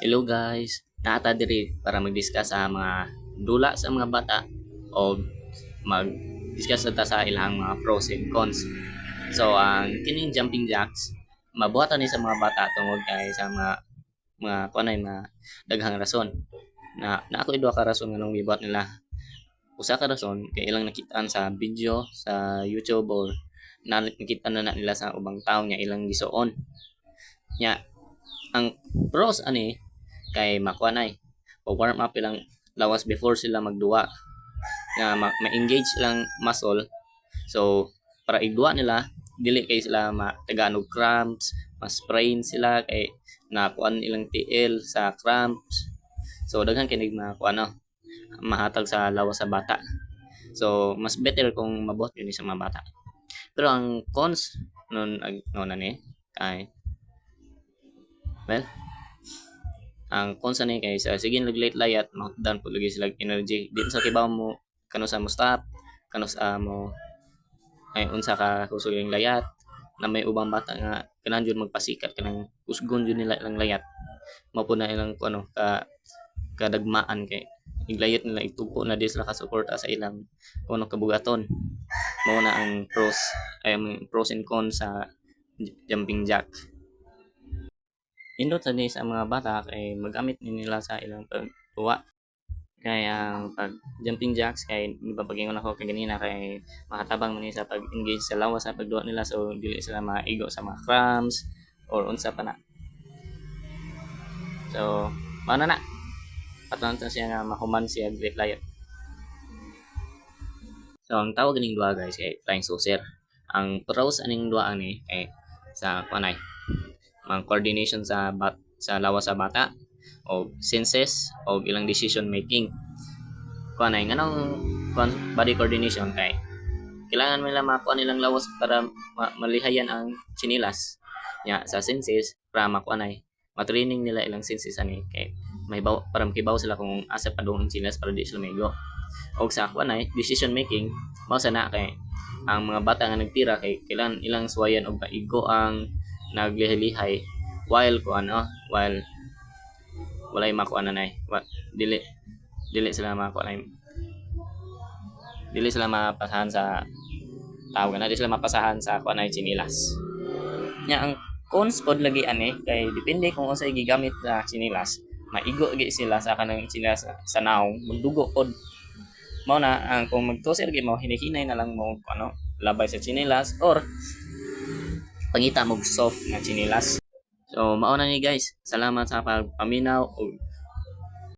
Hello guys, naata diri para mag-discuss sa mga dula sa mga bata o mag-discuss ta sa ilang mga pros and cons. So ang kining jumping jacks mabuhatan ni sa mga bata tungod kay sa mga kunay mga daghang rason. Na ako duha ka rason nganong gibuhat nila. Usa ka rason kay ilang nakitaan sa video sa YouTube or nakita na nila sa ubang tao nya ilang gisuon. Nya ang pros ani kay makuanay o warm up ilang lawas before sila magduwa nga ma-engage ilang muscle. So para igduwa nila dili kay sila matagaan og cramps, ma-sprain sila kay nakuan ilang TL sa cramps. So daghan kinig makuano mahatag sa lawas sa bata. So mas better kung mabuhat yun sa mga bata. Pero ang cons nun na ni ay well ang konsa ni kay sa sige naglate layat makdan po lagi sila energy di sa kibaw mo kano sa mo stop kano sa mo ay unsa ka kusog yung layat na may ubang bata nga ganahan jud magpasikat kanang kusgon jud nila ilang layat mao po na ilang ano kadagmaan kay iglayat nila itupo na di sila kasuporta sa ilang kuno kabugaton. Mao na ang pros and cons sa jumping jack. Indot sa sa mga bata kay magamit ni nila sa ilang pagtuwa kay ang pag jumping jacks kay di ba pagingon ako kay ganina kay makatabang man ni sa pag-engage sa lawas sa pagduwa nila so dili sila maigo sa mga cramps or unsa pa na. So mao na patunan siya nga mahuman siya great layat. So ang tawag ning duha guys kay flying saucer. Ang pros aning duha ani kay sa kanay ang coordination sa lawas sa bata o senses o ilang decision making kanay nganong body coordination kay kailangan nila makuha nilang lawas para malihayan ang chinilas nya sa senses para makuha matraining nila ilang senses ani kay may para makibaw sila kung asa pa doon ang chinilas para di sila maigo og sa kanay decision making mao sana kay ang mga bata nga nagtira kay kailangan ilang suwayan og maigo ang naglihalihay while walay makuha na dili dili sila makuha dili sila mapasahan sa tawag na di sila mapasahan sa kuha na chinilas nya ang cons pod lagi ani kay depende kung unsa gigamit na chinilas maigo gi sila sa kanang chinilas sa naong magdugo pod mao na ang kung magtuser gi mo hinihinay na lang mo labay sa chinilas or pangita mo soft na chinilas. So mao na ni guys. Salamat sa pagpaminaw o